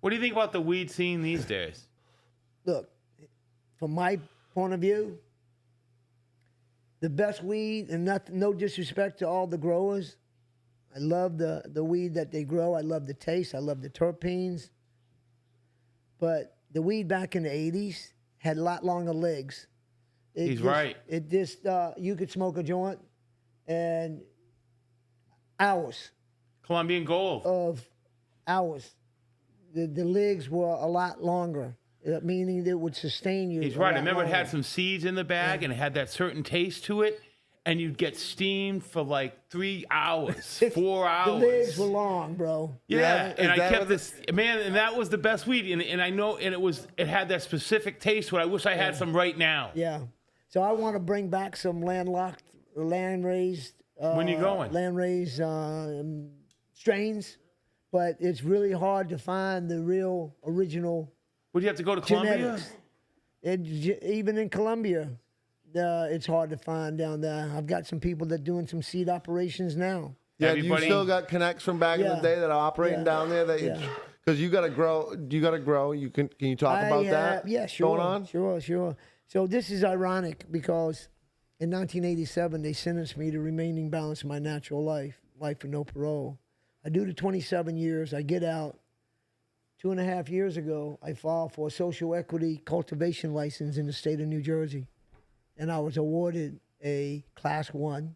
What do you think about the weed scene these days? Look, from my point of view, the best weed, and no disrespect to all the growers, I love the weed that they grow. I love the taste. I love the terpenes. But the weed back in the 80s had a lot longer legs. He's right. It just, you could smoke a joint and hours. Colombian Gold. Of hours. The legs were a lot longer, meaning it would sustain you. He's right. I remember it had some seeds in the bag and it had that certain taste to it. And you'd get steamed for like 3 hours, 4 hours. The legs were long, bro. Yeah, and I kept this, man, and that was the best weed. And I know, and it had that specific taste, what I wish I had some right now. Yeah. So I want to bring back some land-raised. When you going? Land-raised strains, but it's really hard to find the real original. Would you have to go to Colombia? Even in Colombia. It's hard to find down there. I've got some people that are doing some seed operations now. Yeah, do you still got connects from back in the day that are operating down there? Because you got to grow. You got to grow. Can you talk about that? Yeah, sure. Going on? Sure. So this is ironic because in 1987 they sentenced me to remaining balance in my natural life with no parole. I do the 27 years. I get out. 2.5 years ago, I filed for a social equity cultivation license in the state of New Jersey. And I was awarded a Class 1,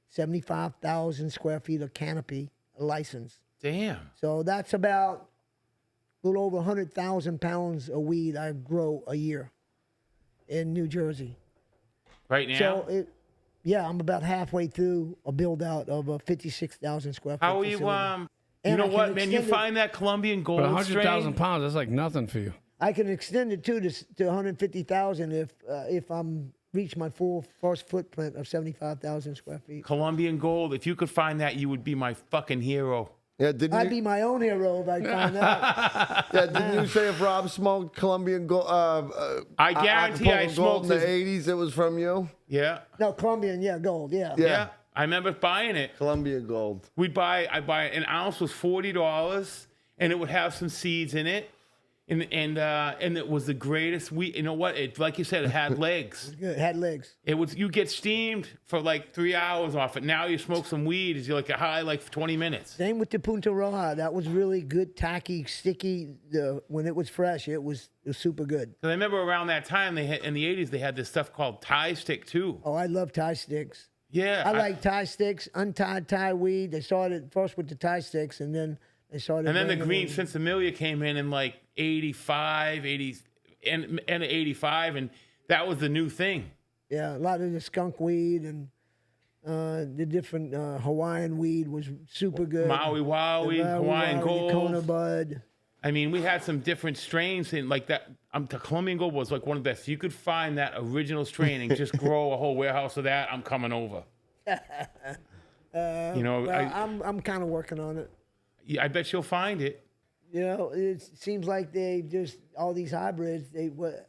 75,000 square feet of canopy license. Damn. So that's about a little over 100,000 pounds of weed I grow a year in New Jersey. Right now? So, I'm about halfway through a build-out of a 56,000 square feet How are facility. you know what, man? You find that Colombian Gold But strain? 100,000 pounds, that's like nothing for you. I can extend it to 150,000 if I'm reach my full first footprint of 75,000 square feet. Colombian Gold. If you could find that, you would be my fucking hero. Yeah, I'd be my own hero if I found that. Yeah, didn't you say if Rob smoked Colombian Gold? I guarantee I Gold smoked in the 80s. It was from you. Yeah. No, Colombian, Gold, Yeah. I remember buying it. Colombian Gold. I buy an ounce was $40, and it would have some seeds in it. And it was the greatest weed. You know what? It, like you said, it had legs. Good. It had legs. It was, you get steamed for like 3 hours off it. Now you smoke some weed, it's like a high like 20 minutes. Same with the Punta Roja. That was really good, tacky, sticky. When it was fresh, it was super good. I remember around that time in the 80s they had this stuff called Thai stick too. Oh, I love Thai sticks. Yeah, I like Thai sticks, untied Thai weed. They started first with the Thai sticks, and then they started. And then the green Sinsemilla came in like 85, 80, and 85, and that was the new thing. Yeah, a lot of the skunk weed and the different Hawaiian weed was super good. Maui Wowie, Hawaiian Gold, Kona Bud. I mean, we had some different strains in like that. The Colombian Gold was like one of the best. If you could find that original strain and just grow a whole warehouse of that, I'm coming over. I'm kind of working on it. I bet you'll find it. You know, it seems like they just all these hybrids.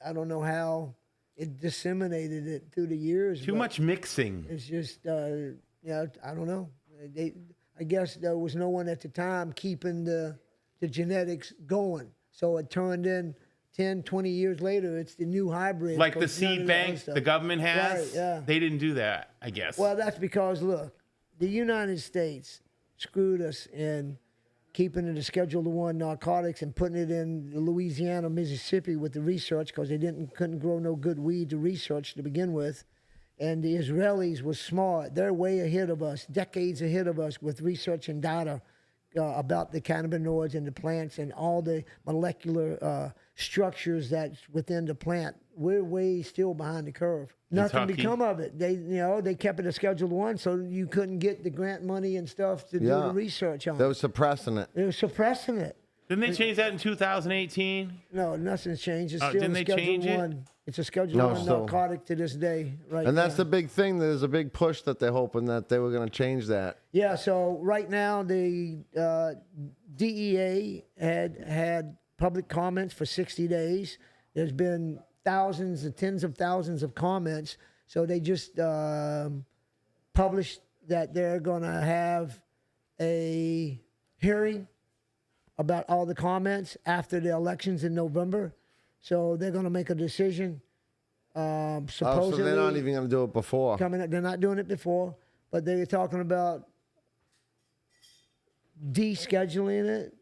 I don't know how it disseminated it through the years. Too much mixing. It's just, I don't know. I guess there was no one at the time keeping the genetics going. So it turned in 10, 20 years later, it's the new hybrid. Like the seed bank the government has? Right, yeah. They didn't do that, I guess. Well, that's because, look, the United States screwed us in keeping it a Schedule I narcotics and putting it in Louisiana, Mississippi with the research because they couldn't grow no good weed to research to begin with. And the Israelis were smart. They're way ahead of us, decades ahead of us with research and data about the cannabinoids and the plants and all the molecular structures that's within the plant. We're way still behind the curve. Nothing become of it. They kept it a Schedule I, so you couldn't get the grant money and stuff to do the research on it. They were suppressing it. They were suppressing it. Didn't they change that in 2018? No, nothing's changed. It's still didn't they change Schedule I. it? It's a Schedule I narcotic to this day. Right. And that's the big thing. There's a big push that they're hoping that they were going to change that. Yeah, so right now the DEA had public comments for 60 days. There's been thousands and tens of thousands of comments. So they just published that they're going to have a hearing about all the comments after the elections in November. So they're going to make a decision. Supposedly, so they're not even going to do it before. They're not doing it before, but they're talking about rescheduling it.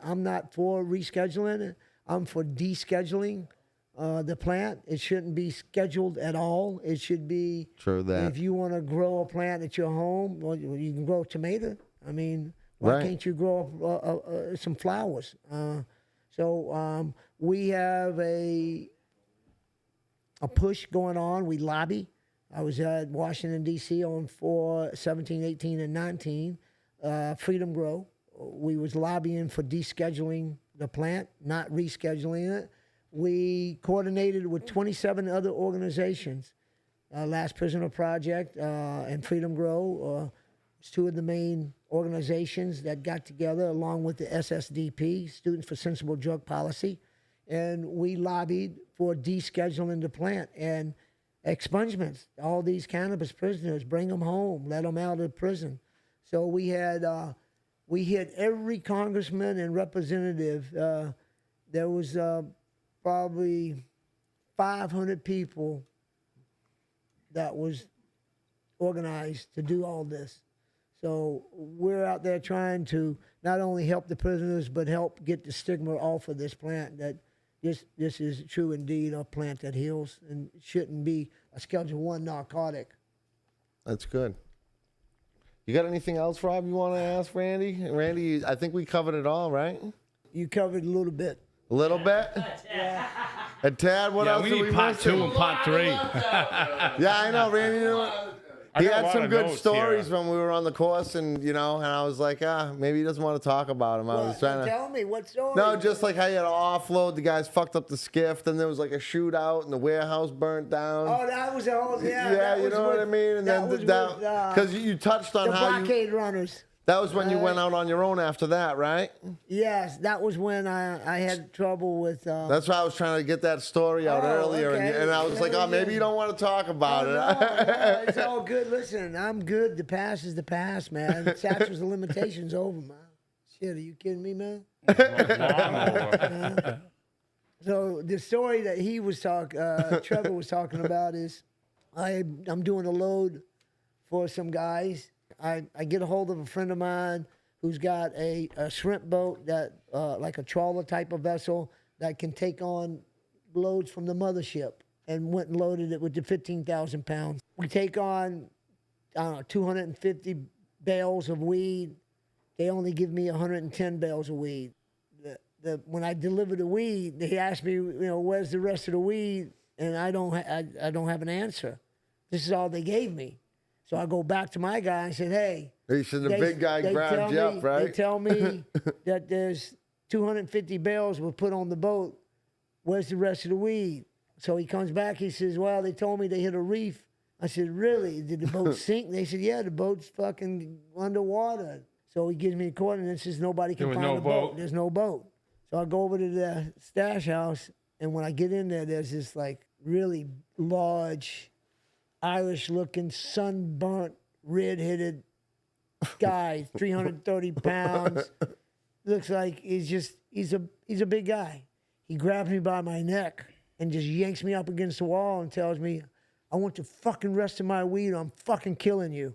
I'm not for rescheduling it. I'm for descheduling the plant. It shouldn't be scheduled at all. It should be. True that. If you want to grow a plant at your home, well, you can grow a tomato. I mean, why can't you grow some flowers? So we have a push going on. We lobby. I was at Washington, D.C. on 17, 18, and 19. Freedom Grow. We was lobbying for descheduling the plant, not rescheduling it. We coordinated with 27 other organizations. Last Prisoner Project and Freedom Grow. It's two of the main organizations that got together along with the SSDP, Students for Sensible Drug Policy. And we lobbied for descheduling the plant and expungements. All these cannabis prisoners, bring them home, let them out of prison. So we hit every congressman and representative. There was probably 500 people that was organized to do all this. So we're out there trying to not only help the prisoners, but help get the stigma off of this plant, that this is true indeed a plant that heals and shouldn't be a Schedule I narcotic. That's good. You got anything else, Rob, you want to ask Randy? Randy, I think we covered it all, right? You covered a little bit. A little bit? Yeah. And Tad, what else we did need we part miss? 2 and part 3. Yeah, I know, Randy. You know what? He got a had lot some of good notes stories here. when we were on the course, and and I was like, maybe he doesn't want to talk about him. I was trying to Tell me, what story? No, just like how you had to offload, the guys fucked up the skiff, then there was like a shootout and the warehouse burnt down. Oh, that was a whole, yeah. Yeah, that you was know what I mean? And then because you touched on the how blockade runners. that was when you went out on your own after that, right? Yes, that was when I had trouble with. That's why I was trying to get that story out earlier, okay. and I was like, maybe you don't want to talk about it. No, it's all good. Listen, I'm good. The past is the past, man. The statute of limitations over, man. Shit, are you kidding me, man? So the story that he was Trevor was talking about is, I'm doing a load for some guys. I get a hold of a friend of mine who's got a shrimp boat that, like a trawler type of vessel that can take on loads from the mothership, and went and loaded it with the 15,000 pounds. We take on, 250 bales of weed. They only give me 110 bales of weed. When I deliver the weed, they ask me, where's the rest of the weed? And I don't have an answer. This is all they gave me. So I go back to my guy and said, hey. He said the big guy grabbed you up, right? They tell me that there's 250 bales were put on the boat. Where's the rest of the weed? So he comes back, he says, well, they told me they hit a reef. I said, really? Did the boat sink? They said, yeah, the boat's fucking underwater. So he gives me the coordinates and says, nobody can find the boat. There's no boat. So I go over to the stash house, and when I get in there, there's this like really large, Irish-looking, sunburnt, red-headed guy, 330 pounds. Looks like he's a big guy. He grabs me by my neck and just yanks me up against the wall and tells me, I want the fucking rest of my weed or I'm fucking killing you.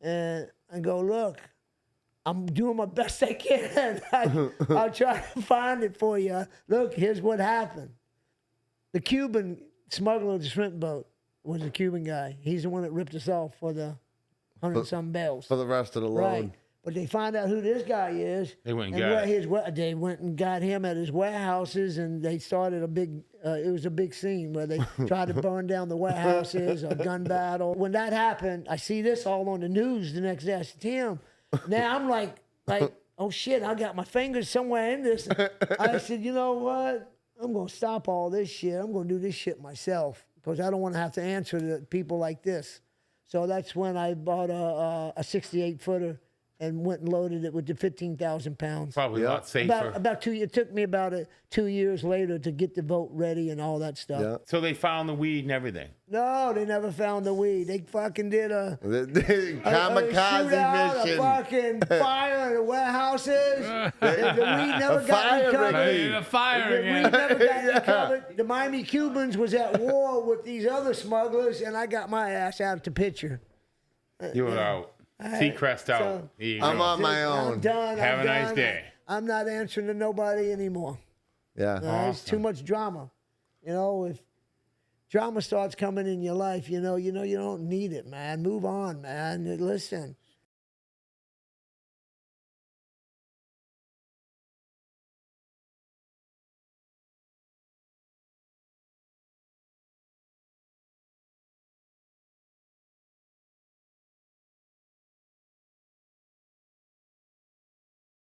And I go, look, I'm doing my best I can. I'll try to find it for you. Look, here's what happened. The Cuban smuggler of the shrimp boat was a Cuban guy. He's the one that ripped us off for the 100-some bales. For the rest of the load. Right. But they find out who this guy is. They went and they went and got him at his warehouses, and they started a big, it was a big scene where they tried to burn down the warehouses, a gun battle. When that happened, I see this all on the news the next day. I said, Tim, now I'm like, oh shit, I got my fingers somewhere in this. I said, you know what? I'm going to stop all this shit. I'm going to do this shit myself because I don't want to have to answer to people like this. So that's when I bought a 68-footer and went and loaded it with the 15,000 pounds. Probably a lot safer. About 2 years. It took me about 2 years later to get the vote ready and all that stuff. Yeah. So they found the weed and everything. No, they never found the weed. They fucking did a Kamikaze shootout, mission. a fucking fire in the warehouses. The weed never got fire recovered. brigade. A fire The again. weed never got recovered. The Miami Cubans was at war with these other smugglers, and I got my ass out of the picture. You were out. Seacrest out. so- There you I'm go. on my I'm own. done. Have I'm a nice done. day. I'm not answering to nobody anymore. Yeah. It's too much drama. You know, if drama starts coming in your life, you know, you don't need it, man. Move on, man. Listen,